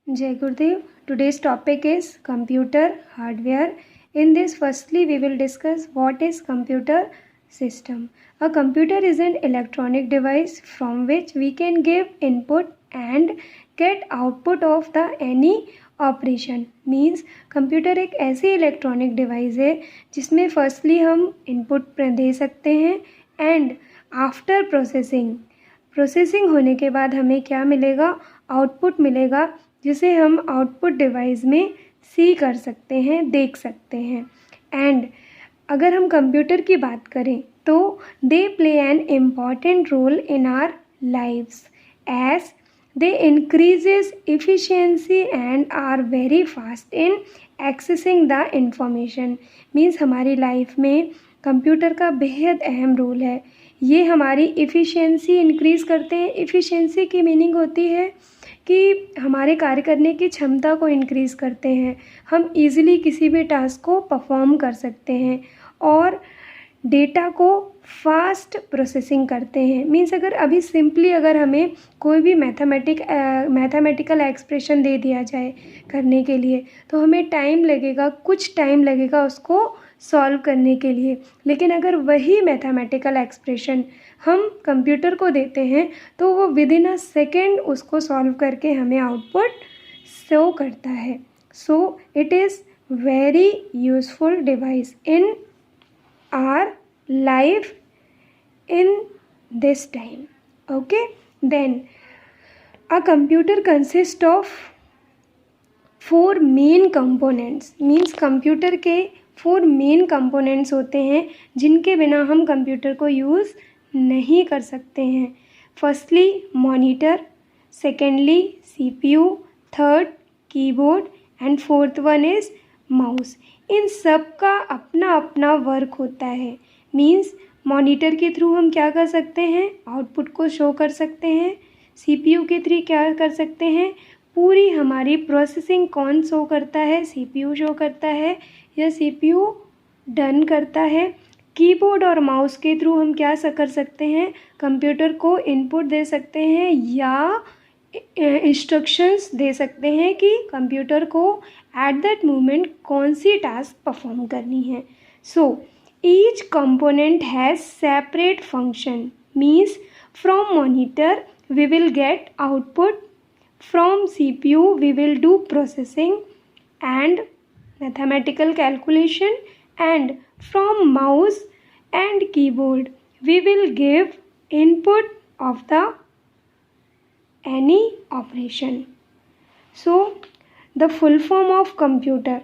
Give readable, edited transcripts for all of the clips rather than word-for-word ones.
Jai Gurudev. Today's topic is computer hardware. In this, firstly, we will discuss what is computer system. A computer is an electronic device from which we can give input and get output of the any operation. Means computer एक ऐसी electronic device है जिसमें firstly हम input दे सकते हैं and after processing होने के बाद हमें क्या मिलेगा, आउटपुट मिलेगा, जिसे हम आउटपुट डिवाइस में सी कर सकते हैं, देख सकते हैं. एंड अगर हम कंप्यूटर की बात करें तो they play an important role in our lives as they increases efficiency and are very fast in accessing the information. Means हमारी लाइफ में कंप्यूटर का बेहद अहम रोल है. ये हमारी इफ़िशियंसी इंक्रीज़ करते हैं. इफ़िशियंसी की मीनिंग होती है कि हमारे कार्य करने की क्षमता को इंक्रीज़ करते हैं. हम इजीली किसी भी टास्क को परफॉर्म कर सकते हैं और डेटा को फास्ट प्रोसेसिंग करते हैं. मीन्स अगर हमें कोई भी मैथमेटिकल एक्सप्रेशन दे दिया जाए करने के लिए तो हमें कुछ टाइम लगेगा उसको सॉल्व करने के लिए. लेकिन अगर वही मैथमेटिकल एक्सप्रेशन हम कंप्यूटर को देते हैं तो वो विदिन अ सेकेंड उसको सॉल्व करके हमें आउटपुट शो करता है. So it is very useful device in our life in this time. Okay, then a computer consists of 4 main components. Means computer के 4 मेन कंपोनेंट्स होते हैं जिनके बिना हम कंप्यूटर को यूज़ नहीं कर सकते हैं. Firstly monitor, secondly CPU, third keyboard and fourth one is mouse. इन सब का अपना अपना वर्क होता है. मीन्स मॉनिटर के थ्रू हम क्या कर सकते हैं, आउटपुट को शो कर सकते हैं. CPU के थ्रू क्या कर सकते हैं, पूरी हमारी प्रोसेसिंग कौन शो करता है, CPU शो करता है या CPU डन करता है. कीबोर्ड और माउस के थ्रू हम क्या कर सकते हैं, कंप्यूटर को इनपुट दे सकते हैं या इंस्ट्रक्शंस दे सकते हैं कि कंप्यूटर को एट दैट मोमेंट कौन सी टास्क परफॉर्म करनी है. So each component has separate function. Means from monitor we will get output, from CPU we will do processing and mathematical calculation and from mouse and keyboard we will give input of the any operation. So the full form of computer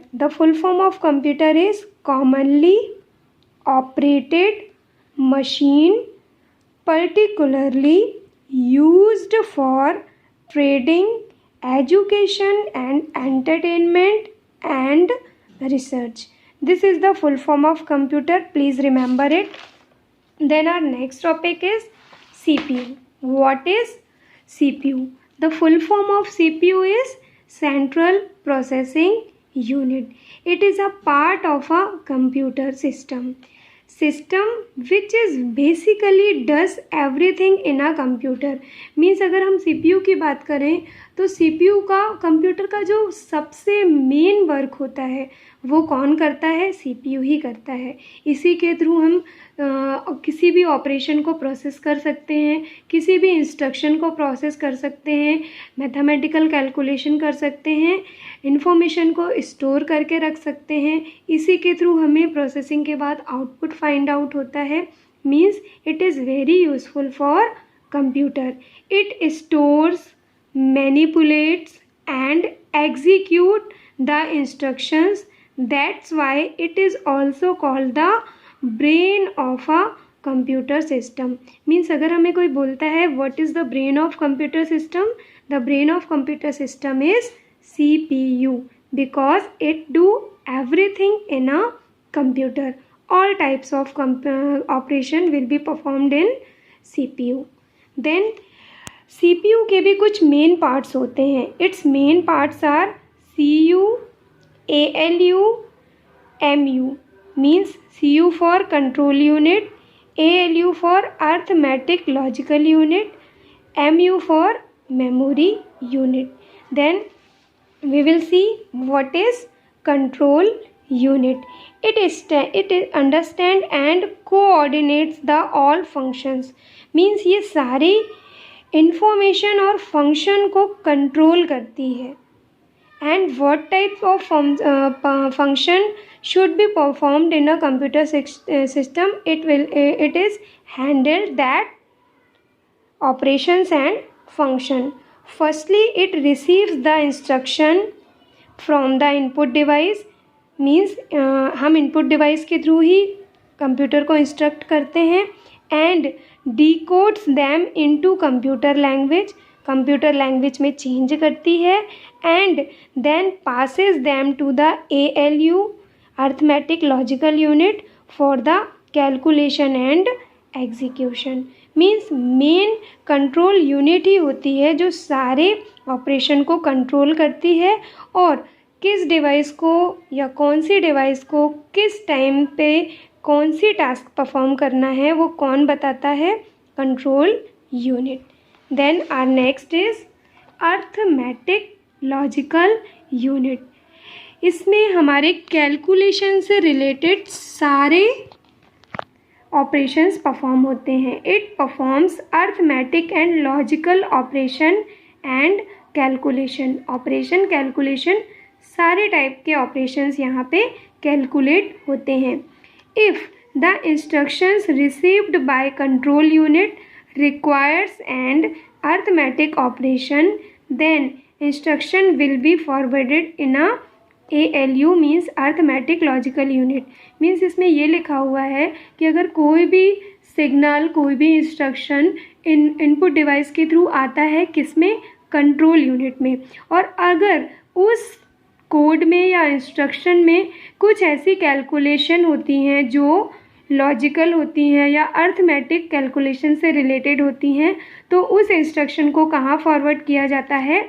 is commonly operated machine, particularly used for trading, education and entertainment and research. This is the full form of computer. Please remember it. Then our next topic is CPU. What is CPU? The full form of CPU is Central Processing Unit. It is a part of a computer system which is basically does everything in a computer. Means अगर हम CPU की बात करें तो CPU का computer का जो सबसे मेन वर्क होता है वो कौन करता है, CPU ही करता है. इसी के थ्रू हम किसी भी ऑपरेशन को प्रोसेस कर सकते हैं, किसी भी इंस्ट्रक्शन को प्रोसेस कर सकते हैं, मैथमेटिकल कैलकुलेशन कर सकते हैं, इन्फॉर्मेशन को स्टोर करके रख सकते हैं. इसी के थ्रू हमें प्रोसेसिंग के बाद आउटपुट फाइंड आउट होता है. Means it is very useful for computer. It stores, manipulates and execute the instructions. That's why it is also called the brain of a computer system. Means अगर हमें कोई बोलता है what is the brain of computer system, the brain of computer system is CPU because it do everything in a computer. All types of operation will be performed in CPU. Then CPU के भी कुछ main parts होते हैं. Its main parts are CU, ALU, MU. Means CU for control unit, ALU for arithmetic logical unit, MU for memory unit. Then we will see what is control unit. It understand and coordinates the all functions. Means ये सारी information और function को control करती है. And what type of function should be performed in a computer system? It is handled that operations and function. Firstly, it receives the instruction from the input device. Means हम input device के through ही computer को instruct करते हैं. And decodes them into computer language, computer language में change करती है. And then passes them to the ALU, arithmetic logical unit, for the calculation and execution. Means main control unit ही होती है जो सारे ऑपरेशन को कंट्रोल करती है, और किस डिवाइस को या कौन सी डिवाइस को किस टाइम पे कौन सी टास्क परफॉर्म करना है वो कौन बताता है? Control unit. Then our next is arithmetic logical unit. इसमें हमारे कैलकुलेशन से रिलेटेड सारे ऑपरेशंस परफॉर्म होते हैं. It performs arithmetic and logical operation and calculation. Operation calculation सारे टाइप के ऑपरेशंस यहाँ पे कैलकुलेट होते हैं. If the instructions received by control unit requires and arithmetic operation, then instruction will be forwarded in a ALU means arithmetic logical unit. Means इसमें ये लिखा हुआ है कि अगर कोई भी सिग्नल, कोई भी इंस्ट्रक्शन इनपुट डिवाइस के थ्रू आता है किसमें? कंट्रोल यूनिट में. और अगर उस कोड में या इंस्ट्रक्शन में कुछ ऐसी कैलकुलेशन होती हैं जो लॉजिकल होती हैं या अर्थमेटिक कैलकुलेशन से रिलेटेड होती हैं, तो उस इंस्ट्रक्शन को कहाँ फॉरवर्ड किया जाता है?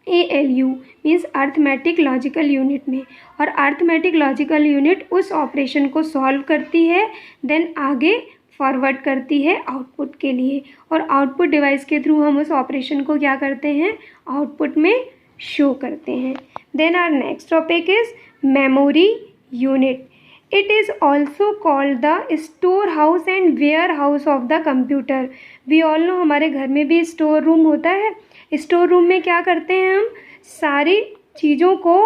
ALU means arithmetic logical unit में. और अर्थमेटिक लॉजिकल यूनिट उस ऑपरेशन को सॉल्व करती है, देन आगे फॉरवर्ड करती है आउटपुट के लिए, और आउटपुट डिवाइस के थ्रू हम उस ऑपरेशन को क्या करते हैं? आउटपुट में शो करते हैं. Then our next topic is memory unit. It is also called the storehouse and warehouse of the computer. We all know हमारे घर में भी स्टोर रूम होता है. स्टोर रूम में क्या करते हैं? हम सारी चीज़ों को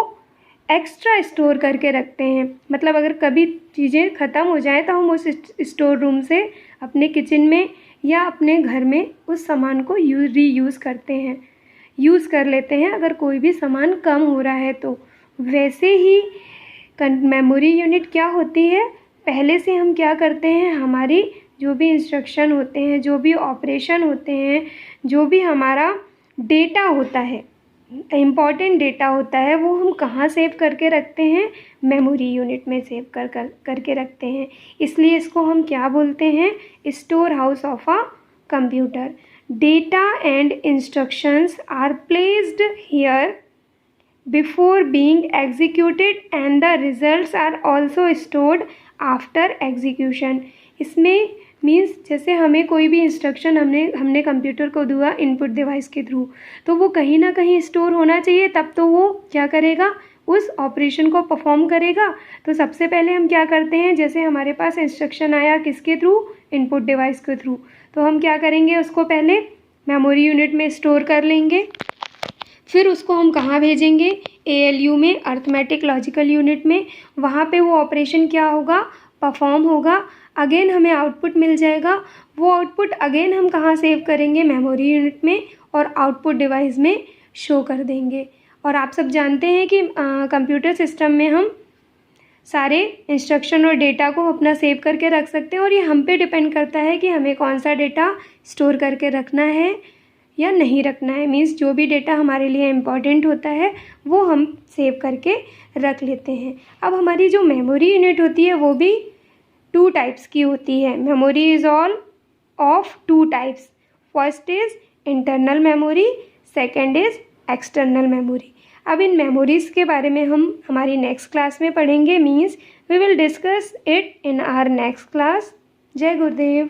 एक्स्ट्रा स्टोर करके रखते हैं. मतलब अगर कभी चीज़ें ख़त्म हो जाएं तो हम उस स्टोर रूम से अपने किचन में या अपने घर में उस सामान को रीयूज़ करते हैं, यूज़ कर लेते हैं अगर कोई भी सामान कम हो रहा है तो. वैसे ही मेमोरी यूनिट क्या होती है? पहले से हम क्या करते हैं? हमारी जो भी इंस्ट्रक्शन होते हैं, जो भी ऑपरेशन होते हैं, जो भी हमारा डेटा होता है, इम्पॉर्टेंट डेटा होता है, वो हम कहाँ सेव करके रखते हैं? मेमोरी यूनिट में सेव करके रखते हैं. इसलिए इसको हम क्या बोलते हैं? Store house of a computer. Data and instructions are placed here before being executed and the results are also stored after execution. इसमें मीन्स जैसे हमें कोई भी इंस्ट्रक्शन हमने कंप्यूटर को दिया इनपुट डिवाइस के थ्रू, तो वो कहीं ना कहीं स्टोर होना चाहिए, तब तो वो क्या करेगा? उस ऑपरेशन को परफॉर्म करेगा. तो सबसे पहले हम क्या करते हैं? जैसे हमारे पास इंस्ट्रक्शन आया किसके थ्रू? इनपुट डिवाइस के थ्रू. तो हम क्या करेंगे? उसको पहले मेमोरी यूनिट में स्टोर कर लेंगे, फिर उसको हम कहाँ भेजेंगे? ALU में, अर्थमेटिक लॉजिकल यूनिट में. वहाँ पे वो ऑपरेशन क्या होगा? परफॉर्म होगा. अगेन हमें आउटपुट मिल जाएगा. वो आउटपुट अगेन हम कहाँ सेव करेंगे? मेमोरी यूनिट में, और आउटपुट डिवाइस में शो कर देंगे. और आप सब जानते हैं कि कंप्यूटर सिस्टम में हम सारे इंस्ट्रक्शन और डेटा को अपना सेव करके रख सकते हैं, और ये हम पे डिपेंड करता है कि हमें कौन सा डेटा स्टोर करके रखना है या नहीं रखना है. मीन्स जो भी डेटा हमारे लिए इम्पॉर्टेंट होता है वो हम सेव करके रख लेते हैं. अब हमारी जो मेमोरी यूनिट होती है वो भी 2 टाइप्स की होती है. Memory is all of 2 types. First is internal memory, second is external memory. अब इन मेमोरीज़ के बारे में हम हमारी नेक्स्ट क्लास में पढ़ेंगे. Means we will discuss it in our next class. जय गुरुदेव.